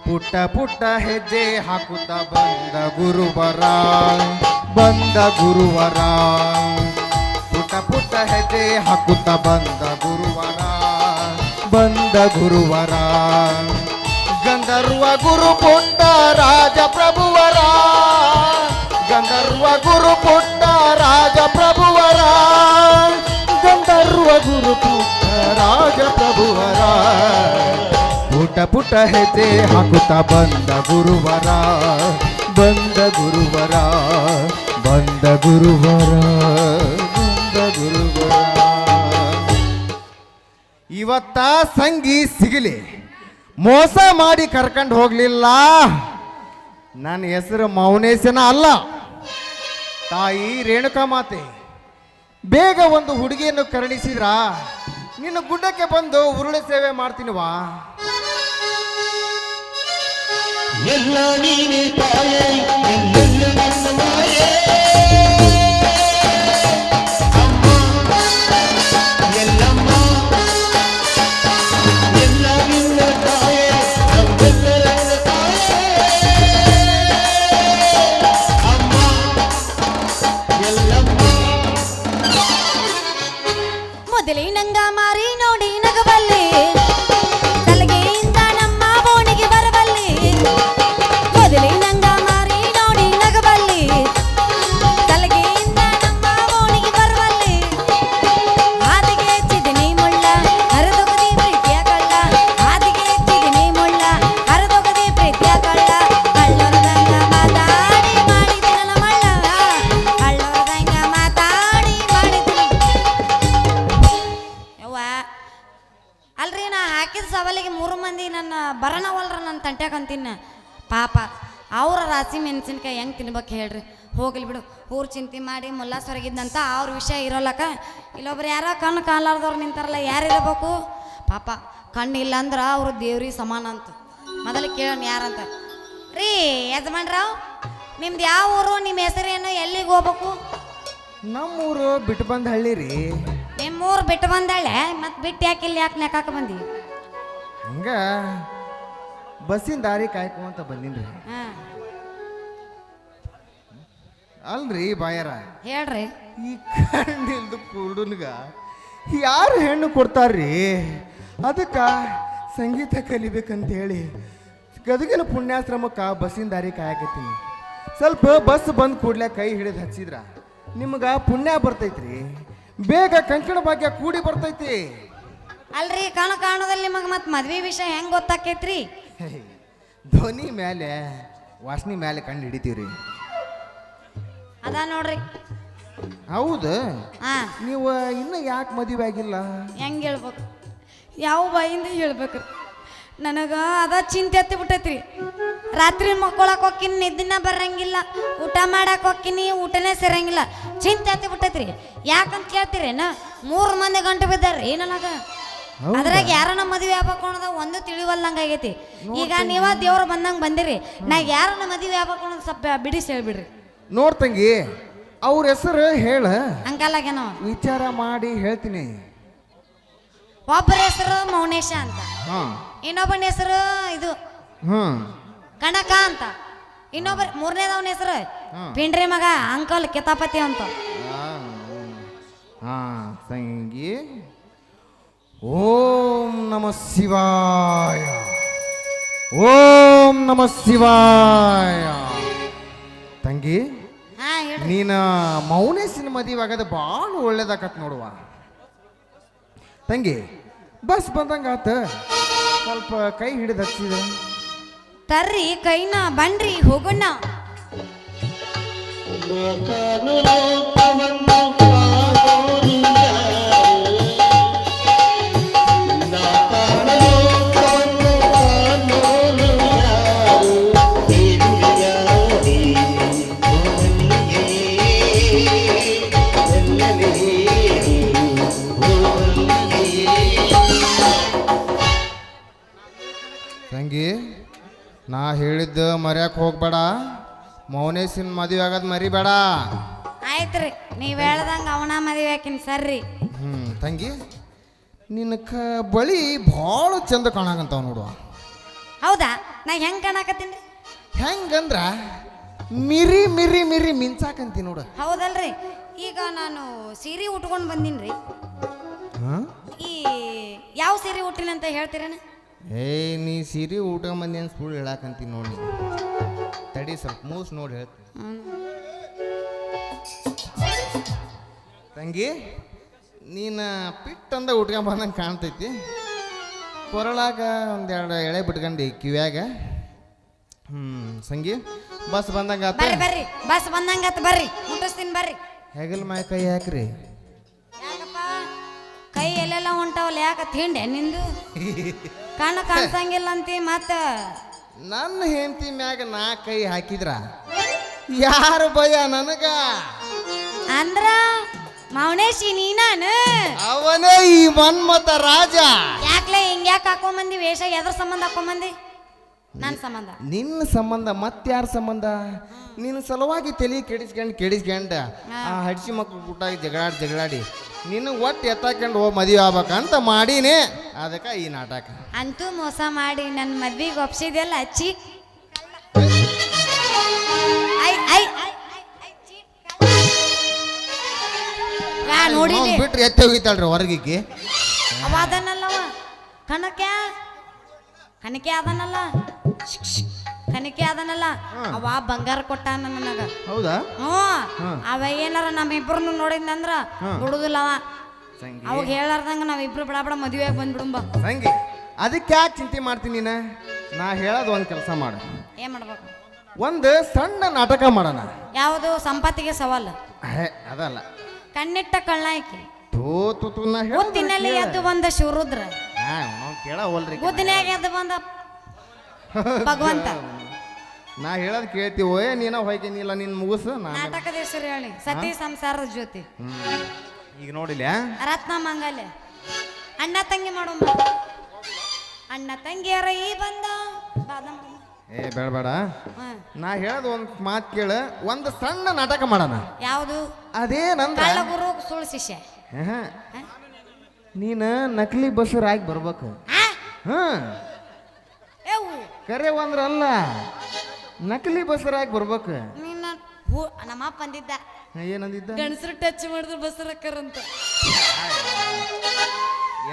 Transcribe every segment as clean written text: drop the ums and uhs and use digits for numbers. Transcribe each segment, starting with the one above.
ಪುಟ್ಟ ಪುಟ್ಟ ಹೆಜ್ಜೆ ಹಾಕುತ್ತ ಬಂದ ಗುರುವರ ಪುಟ್ಟ ಪುಟ್ಟ ಹೆಜ್ಜೆ ಹಾಕುತ್ತ ಬಂದ ಗುರುವರ ಗಂಧರ್ವ ಗುರು ಪುಟ್ಟ ರಾಜ ಪ್ರಭುವರ ಗಂಧರ್ವ ಗುರು ಪುಟ್ಟ ರಾಜ ಪ್ರಭುವರ ಗಂಧರ್ವ ಗುರು ಪುಟ್ಟ ರಾಜ ಪ್ರಭುವರ ಪುಟ್ಟ ಪುಟ್ಟ ಹೆಜ್ಜೆ ಹಾಕುತ್ತಾ ಬಂದ ಗುರುವರ ಇವತ್ತ ಸಂಗಿ ಸಿಗಲಿ ಮೋಸ ಮಾಡಿ ಕರ್ಕೊಂಡು ಹೋಗ್ಲಿಲ್ಲ. ನನ್ನ ಹೆಸರು ಮೌನೇಶನ ಅಲ್ಲ, ತಾಯಿ ರೇಣುಕಾ ಮಾತೆ. ಬೇಗ ಒಂದು ಹುಡುಗಿಯನ್ನು ಕರುಣಿಸಿದ್ರ ನಿನ್ನ ಗುಡ್ಡಕ್ಕೆ ಬಂದು ಉರುಳು ಸೇವೆ ಮಾಡ್ತೀನಿವಾ. ಎಲ್ಲ ನೀನೆ ತಾಯೇ, ಎಲ್ಲೆಲ್ಲ ನನ್ನ ಮಾಯೇ. ಅಮ್ಮ ಎಲ್ಲಮ್ಮ ಎಲ್ಲ ನಿನ್ನ ತಾಯೇ, ನಮ್ಮೆಲ್ಲ ನನ್ನ ತಾಯೇ. ಅಮ್ಮ ಎಲ್ಲಮ್ಮ ಮೊದಲಿನಂಗ ಮಾರಿ ನೋಡಿ ನಗಬಲ್ಲೆ, ತಲೆಗೆಯಿಂದ ನಮ್ಮ ಬೋಣಿಗೆ ಬರಬಲ್ಲೆ. ಮೊದಲಿನಂಗ ಮಾರಿ ನೋಡಿ ನಗಬಲ್ಲೆ, ತಲೆಗೆಯಿಂದ ನಮ್ಮ ಬೋಣಿಗೆ ಬರಬಲ್ಲೆ. ಹಾದಿಗೆ ಹೆಚ್ಚಿದಿನಿ ಮುಳ್ಳ, ಹರಿದೊಗದಿ ಪ್ರೀತಿಯ ಕಳ್ಳ. ಹಾದಿಗೆ ಹೆಚ್ಚಿದಿನಿ ಮುಳ್ಳ, ಹರಿದೊಗದಿ ಪ್ರೀತಿಯ ಕಳ್ಳ. ಹಳ್ಳೊರದಂಗ ಮಾತಾಡಿ ಮಾಡಿದಿನಲ್ಲ ಮಳ್ಳ, ಹಳ್ಳೊರದಂಗ ಮಾತಾಡಿ ಮಾಡಿದಿನ. ಯವ್ವ ಅಲ್ರಿ, ನಾ ಹಾಕಿದ ಸವಾಲಿಗೆ 3 ಮಂದಿ ನನ್ನ ಬರಣವಲ್ರ ನನ್ನ ತಂಟ್ಯಾಕಂತೀನಿ. ಪಾಪ ಅವ್ರ ರಾಸಿ ಮೆಣಸಿನ್ಕಾಯಿ ಹೆಂಗೆ ತಿನ್ಬೇಕು ಹೇಳ್ರಿ. ಹೋಗ್ಲಿ ಬಿಡು, ಊರು ಚಿಂತೆ ಮಾಡಿ ಮುಲ್ಲಾಸೊರಗಿದ್ದಂತ ಅವ್ರ ವಿಷಯ ಇರೋಲ್ಲಕ. ಇಲ್ಲೊಬ್ರು ಯಾರೋ ಕಣ್ಣು ಕಾಣಲಾರ್ದವ್ರು ನಿಂತಾರಲ್ಲ, ಯಾರಿರಬೇಕು ಪಾಪ. ಕಣ್ಣಿಲ್ಲ ಅಂದ್ರೆ ಅವರು ದೇವ್ರಿಗೆ ಸಮಾನ ಅಂತ. ಮೊದಲು ಕೇಳೋಣ ಯಾರಂತ. ರೀ ಯಜಮಾನ್ರಾವ್, ನಿಮ್ದು ಯಾವ ಊರು, ನಿಮ್ಮ ಹೆಸರೇನು, ಎಲ್ಲಿಗೆ ಹೋಗ್ಬೇಕು? ನಮ್ಮೂರು ಬಿಟ್ಟು ಬಂದ ಹಳ್ಳಿ ರೀ. ನಿಮ್ಮೂರು ಬಿಟ್ಟು ಬಂದಾಳೆ, ಮತ್ತೆ ಬಿಟ್ಟು ಯಾಕೆ ಇಲ್ಲಿ ಯಾಕೆ ನೆಕಾಕ ಬಂದಿ? ಹಂಗ ಬಸ್ಸಿನ ದಾರಿ ಕಾಯ್ಕೊಂತ ಬಂದಿನ್ರಿ. ಹಾಂ ಅಲ್ರಿ ಬಾಯರ, ಹೇಳ್ರಿ. ಈ ಕಣ್ಣಿಲ್ದು ಕುರುಡನ್ಗ ಯಾರು ಹೆಣ್ಣು ಕೊಡ್ತಾರ್ರಿ? ಅದಕ್ಕೆ ಸಂಗೀತ ಕಲಿಬೇಕಂತ ಹೇಳಿ ಗದಗಿನ ಪುಣ್ಯಾಶ್ರಮಕ್ಕೆ ಬಸ್ಸಿನ ದಾರಿ ಕಾಯಕತ್ತೀನಿ. ಸ್ವಲ್ಪ ಬಸ್ ಬಂದು ಕೂಡ್ಲೆ ಕೈ ಹಿಡಿದು ಹಚ್ಚಿದ್ರ ನಿಮ್ಗೆ ಪುಣ್ಯ ಬರ್ತೈತ್ರಿ. ಬೇಗ ಕಂಕಣ ಭಾಗ್ಯ ಕೂಡಿ ಬರ್ತೈತಿ. ಅಲ್ರಿ, ಕಾಣೋದಲ್ಲಿ ನಿಮಗೆ ಮತ್ತೆ ಮದ್ವೆ ವಿಷಯ ಹೆಂಗೆ ಗೊತ್ತಾಕೈತ್ರಿ? ಧ್ವನಿ ಮೇಲೆ ವಾಸನೆ ಮೇಲೆ ಕಂಡು ಹಿಡಿತೀವ್ರಿ. ಅದ ನೋಡ್ರಿ. ಹೌದು, ಹಾ, ನೀವು ಇನ್ನು ಯಾಕೆ ಮದುವೆ ಆಗಿಲ್ಲ? ಹೆಂಗೆ ಹೇಳ್ಬೇಕು, ಯಾವ ಬಾಯಿಂದ ಹೇಳ್ಬೇಕ್ರಿ? ನನಗೆ ಅದ ಚಿಂತೆ ಹತ್ತಿ ಬಿಟ್ಟೈತ್ರಿ. ರಾತ್ರಿ ಮಕ್ಕೊಳಕ್ಕೆ ಹೋಗ್ತೀನಿ, ನಿದ್ದಿನ ಬರಂಗಿಲ್ಲ. ಊಟ ಮಾಡಕ್ಕೆ ಹೋಗ್ತೀನಿ, ಊಟನೇ ಸೇರಂಗಿಲ್ಲ. ಚಿಂತೆ ಹತ್ತಿ ಬಿಟ್ಟೈತ್ರಿ. ಯಾಕಂತ ಕೇಳ್ತೀರೇನ? 3 ಮಂದಿ ಗಂಟು ಬಿದ್ದಾರ್ರಿ ನನಗ. ಅದ್ರಾಗ ಯಾರನ್ನ ಮದುವೆ ಆಗ್ಬೇಕು ಅನ್ನೋದ ಒಂದು ತಿಳಿವಲ್ದಂಗೆ ಆಗೈತಿ. ಈಗ ನೀವ ದೇವ್ರು ಬಂದಂಗೆ ಬಂದಿರಿ. ನಾ ಯಾರನ್ನ ಮದುವೆ ಆಗ್ಬೇಕು ಅನ್ನೋದು ಸ್ವಲ್ಪ ಬಿಡಿಸಿ ಹೇಳ್ಬಿಡ್ರಿ. ನೋಡ್ತಂಗಿ, ಅವ್ರ ಹೆಸರು ಹೇಳ, ಹಂಗಲ್ಲಾಗೇನೋ ವಿಚಾರ ಮಾಡಿ ಹೇಳ್ತೀನಿ. ಒಬ್ಬರ ಹೆಸರು ಮೌನೇಶ ಅಂತ, ಹಾ, ಇನ್ನೊಬ್ಬನ ಹೆಸರು ಇದು ಹ್ಮ್ ಕನಕ ಅಂತ, ಇನ್ನೊಬ್ಬ 3ನೇದವನ ಹೆಸರು ಪಿಂಡ್ರಿ ಮಗ ಅಂಕಲ್ ಕಿತಾಪತಿ ಅಂತ. ಹಾ ತಂಗಿ, ಓಂ ನಮಃ ಶಿವಾಯ, ಓಂ ನಮಃ ಶಿವಾಯ. ತಂಗಿ, ಹಾ ಹೇಳ್ರಿ. ನೀನ ಮೌನೇಶನ ಮದುವೆ ಆಗದ ಭಾಳ ಒಳ್ಳೇದಾಕತ್ ನೋಡುವ. ತಂಗಿ, ಬಸ್ ಬಂದಂಗ ಆತ, ಸ್ವಲ್ಪ ಕೈ ಹಿಡಿದು ಹಚ್ಚಿದ ತರ್ರಿ ಕೈನ, ಬನ್ರಿ ಹೋಗೋಣ. ತಂಗಿ, ನಾ ಹೇಳಿದ್ದ ಮರ್ಯಾಕೆ ಹೋಗ್ಬೇಡ. ಮೌನೇಶನ್ ಮದುವೆ ಆಗೋದು ಮರಿಬೇಡ. ಆಯ್ತ್ರಿ, ನೀವ್ ಹೇಳ್ದಂಗ ಅವನ ಮದುವೆ ಹಾಕಿನಿ ಸರ್ರಿ. ತಂಗಿ, ನಿನ್ನ ಬಳಿ ಭಾಳ ಚಂದ ಕಾಣಕಂತಾವ ನೋಡುವ. ಹೌದಾ? ನಾ ಹೆಂಗ್ ಕಾಣಕತ್ತೀನಿ? ಹೆಂಗಂದ್ರ ಮಿರಿ ಮಿರಿ ಮಿರಿ ಮಿಂಚಾಕಂತಿ ನೋಡು. ಹೌದಲ್ರಿ. ಈಗ ನಾನು ಸೀರೆ ಉಟ್ಕೊಂಡು ಬಂದೀನಿ. ಈ ಯಾವ ಸೀರೆ ಉಟ್ಟಿನ ಅಂತ ಹೇಳ್ತೀರೇನ? ಏಯ್ ನೀ ಸೀರೆ ಊಟ ಮಂದಿ ಏನು ಸುಳ್ಳು ಹೇಳಾಕಂತಿ ನೋಡಿ. ತಡಿ ಸ್ವಲ್ಪ ಮೂಸ್ ನೋಡಿ ಹೇಳ್ತೀನಿ. ತಂಗಿ ನೀನು ಪಿಟ್ಟಂದ ಉಟ್ಕೊಂಬಂದಂಗೆ ಕಾಣ್ತೈತಿ. ಕೊರಳಾಗ ಒಂದೆರಡು ಎಳೆ ಬಿಟ್ಕೊಂಡು ಕಿವ್ಯಾಗ. ಸಂಗಿ ಬಸ್ ಬಂದಂಗ ಬರ್ರಿ ಬರ್ರಿ, ಬಸ್ ಬಂದಂಗತ್ ಬರ್ರಿ, ಮುಟ್ಟಿಸ್ತೀನಿ ಬರ್ರಿ. ಹೆಗಲ್ ಮಾಯ ಕೈ ಹಾಕ್ರಿ. ಯಾಕಪ್ಪ ಕೈ ಎಲ್ಲೆಲ್ಲ ಹೊಂಟವಲ್ಲ? ಯಾಕ ತಿಂಡೆ ನಿಂದು? ಕಣ್ಣು ಕಾಣಿಸಂಗಿಲ್ಲ ಅಂತಿ ಮತ್ತ. ನನ್ನ ಹೆಂಡತಿ ಮ್ಯಾಗ ನಾ ಕೈ ಹಾಕಿದ್ರ ಯಾರು ಭಯ ನನಗ? ಅಂದ್ರ ಮೌನೇಶಿ ನೀನಾನು? ಅವನೇ ಈ ಮನ್ಮತ ರಾಜ. ಯಾಕ್ಲೆ ಹಿಂಗ್ಯಾಕ ಹಾಕೊಂಬಂದಿ ವೇಷ? ಎದ್ರ ಸಂಬಂಧ ಹಾಕೊಂಬಂದಿ? ನನ್ನ ಸಂಬಂಧ. ನಿನ್ನ ಸಂಬಂಧ ಮತ್ತಾರ ಸಂಬಂಧ? ನಿನ್ನ ಸಲುವಾಗಿ ತಲೆ ಕೆಡಿಸ್ಕೊಂಡ ಆ ಹಡ್ಸಿ ಮಕ್ಳು ಕೂಟಾಗಿ ಜಗಳಾಡಿ ನಿನ್ನ ಒಟ್ಟು ಎತ್ತಾಕೊಂಡು ಮದುವೆ ಆಗ್ಬೇಕಂತ ಮಾಡೀನಿ. ಅದಕ್ಕೆ ಈ ನಾಟಕ. ಅಂತೂ ಮೋಸ ಮಾಡಿ ನನ್ನ ಮದ್ವಿಗೆ ಒಪ್ಸಿದೆಲ್ಲ ಹಚ್ಚಿ ನೋಡಿಲಿ ಬಿಟ್ರೆ ಎತ್ತೆ ಹೋಗಿತ್ತಾಳ್ರಿ ಹೊರಗಿಕ್ಕಿ. ಅವ ಅದನ್ನಲ್ಲವ ಕನಕೆ ಅದನ್ನಲ್ಲ, ಅವ ಬಂಗಾರ ಕೊಟ್ಟಾನ ನನಗ. ಹೌದಾ? ಅವ ಏನಾರ ನಮ್ಮಿಬ್ರನ್ನು ನೋಡಿದ್ನಂದ್ರ ಬಿಡುದಿಲ್ಲ ಅವ. ಅವಾಗ ಹೇಳಾರ್ದಂಗ ನಾವಿಬ್ರು ಬಡ ಮದುವೆಯಾಗಿ ಬಂದ್ಬಿಡುಂಬ. ಸಂಗಿ ಅದಕ್ಕೆ ಯಾಕೆ ಚಿಂತೆ ಮಾಡ್ತೀನಿ ನೀನ? ನಾ ಹೇಳೋದು ಒಂದು ಕೆಲಸ ಮಾಡು. ಏನ್ ಮಾಡ್ಬೇಕು? ಒಂದು ಸಣ್ಣ ನಾಟಕ ಮಾಡೋಣ. ಯಾವುದು? ಸಂಪತ್ತಿಗೆ ಸವಾಲು? ಅದಲ್ಲ, ಕಣ್ಣಿಟ್ಟ ಕಳ್ಳಾಯ್ಕೆ. ಗುದ್ದಿನಲ್ಲಿ ಎದ್ದು ಬಂದ ಶಿವರುದ್ರ, ಗುದ್ದಿನ್ಯಾಗ ಎದ್ದು ಬಂದ ಭಗವಂತ. ನಾ ಹೇಳೋದು ಕೇಳ್ತೀವೋ ನೀನ ಹೋಯ್ಕೇನಿಲ್ಲ ನಿನ್ ಮುಗಿಸು. ನಾಟಕದ ಹೆಸರು ಹೇಳಿ. ಸತಿ ಸಂಸಾರದ ಜ್ಯೋತಿ. ಈಗ ನೋಡಿಲ್ಲ, ರತ್ನ ಮಂಗಲ್ಯ. ಅಣ್ಣ ತಂಗಿ ಮಾಡೋಣ. ಅಣ್ಣ ತಂಗಿಯರ ಈ ಬಂದ ಬೇಡ. ನಾ ಹೇಳೋದು ಒಂದು ಮಾತು ಕೇಳ. ಒಂದು ಸಣ್ಣ ನಾಟಕ ಮಾಡೋಣ. ಯಾವುದು? ಅದೇನಂದ್ರ ಗುರು ಸುಳ್ಳು ಶಿಷ್ಯ. ನೀನ ನಕಲಿ ಬಸರಾಗಿ ಬರ್ಬೇಕು. ಕರೆ ಒಂದ್ರ ಅಲ್ಲ, ನಕಲಿ ಬಸರಾಗಿ ಬರ್ಬೇಕು. ನಮ್ಮಪ್ಪ ಅಂದಿದ್ದ, ಏನಂದಿದ್ದ? ಗಣಸರು ಟಚ್ ಮಾಡಿದ್ರು ಬಸರಕ್ಕರಂತ.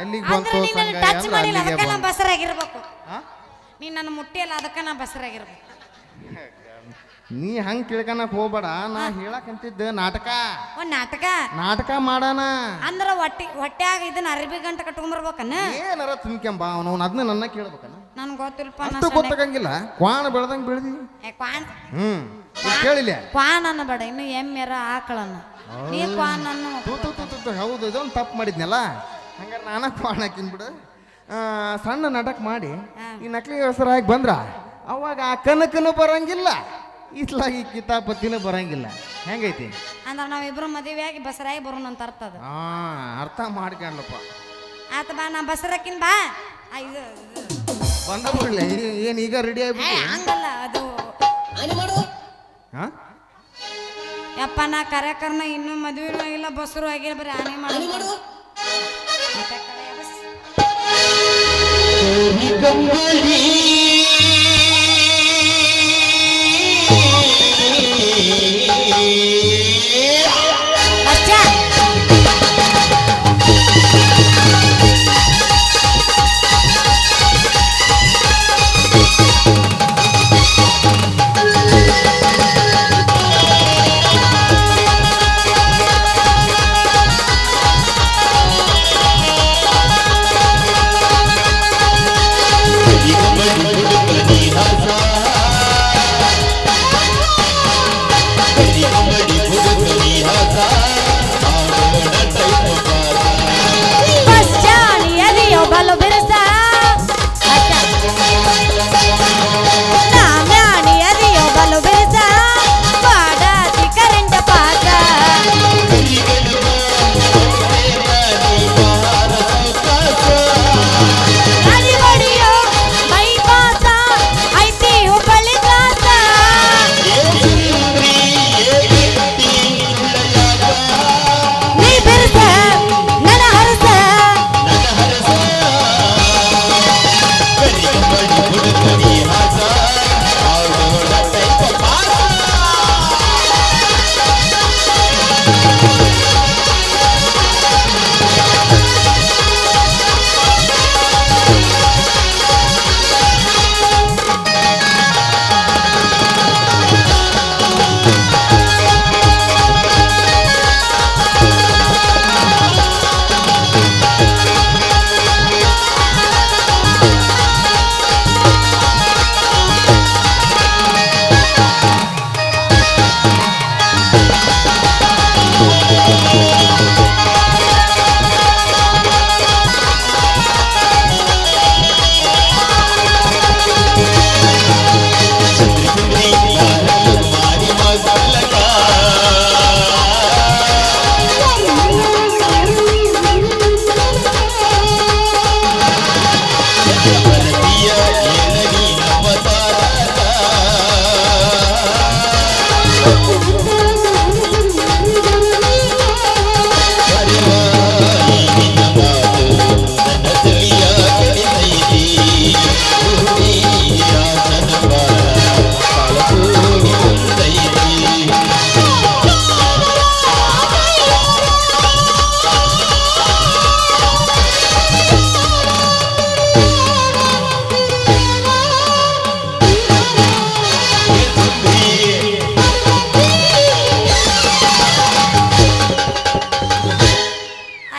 ಎಲ್ಲಿಗೆ ಬಂತು? ಟಚ್ ಮಾಡಿಲ್ಲ ಅದಕ್ಕೆ ನಾ ಬಸರಾಗಿರ್ಬೇಕು. ನೀ ನನ್ನ ಮುಟ್ಟಿಯಲ್ಲ ಅದಕ್ಕೆ ನಾ ಬಸರಾಗಿರ್ಬೇಕು. ನೀ ಹಂಗೆ ತಿಳ್ಕನಕ್ ಹೋಗ್ಬೇಡ. ನಾ ಹೇಳಕಂತಿದ್ದ ನಾಟಕ. ಒಂದ್ ನಾಟಕ ಮಾಡೋಣ ಅಂದ್ರ ಹೊಟ್ಯಾಗ ಇದನ್ನ ಅರ್ಬಿ ಗಂಟೆ ಕಟ್ಕೊಂಡ್ಬರ್ಬೇಕನ್ನ. ಏನಾರ ತುಂಬ್ಕೊಂಬ ಅವನು ಅದನ್ನ ನನ್ನ ಕೇಳ್ಬೇಕನ್ನ. ನನ್ಗೆ ಗೊತ್ತಿಲ್ಪ. ಅಷ್ಟು ಗೊತ್ತಾಗಂಗಿಲ್ಲ. ಕ್ವಾಣ ಬೆಳ್ದಂಗೆ ಬೆಳ್ದಿ. ಕೇಳಿಲ್ಲ. ಕ್ವಾನ್ ಅನ್ನ ಬೇಡ, ಇನ್ನು ಎಮ್ಮೆರ ಆಕಳನ್ನ. ನೀ ಕ್ವಾನ್ ಅನ್ನು. ಹೌದು, ಇದೊಂದು ತಪ್ಪು ಮಾಡಿದ್ನಲ್ಲ. ಹಂಗಾರೆ ನಾನ ಕ್ವಾಣ ಹಾಕಿನ್ಬಿಡು. ಸಣ್ಣ ನಾಟಕ ಮಾಡಿ ಈ ನಕಲಿ ಹೆಸರಾಗಿ ಬಂದ್ರ ಅವಾಗ ಆ ಕನಕನು ಬರಂಗಿಲ್ಲ, ಇತ್ಲಾಗಿ ಕಿತಾಪತಿನೂ ಬರಂಗಿಲ್ಲ. ಹೆಂಗೈತಿ? ಅಂದ್ರೆ ನಾವಿಬ್ರು ಮದುವೆಯಾಗಿ ಬಸರಾಗಿ ಬರೋಣ ಅಂತ ಅರ್ಥ. ಅದು ಅರ್ಥ ಮಾಡ್ಕೊಂಡ್ಲಪ್ಪ. ಆತ ಬಾ, ನಾ ಬಸರಾಕಿನ್ ಬಾ. ಬಂದ ಬಿಡ್ಲಿ. ಏನ್ ಈಗ ರೆಡಿ ಆಗ್ಬಿಟ್ಟು? ಹಂಗಲ್ಲ ಅದು. ಯಪ್ಪ ನಾ ಕರ್ಯಾಕರ್ನ ಇನ್ನೂ ಮದುವೆನೂ ಇಲ್ಲ ಬಸರು ಆಗಿಲ್ಲ, ಬರೀ ಆನೆ ಮಾಡು.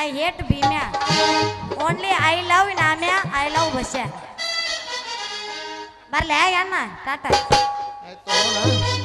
I hate Bheemya only I love Namya I love Basya ಬರ್ಲೆ ಅಣ್ಣ ಟಾಟಾ ಆಯ್ತು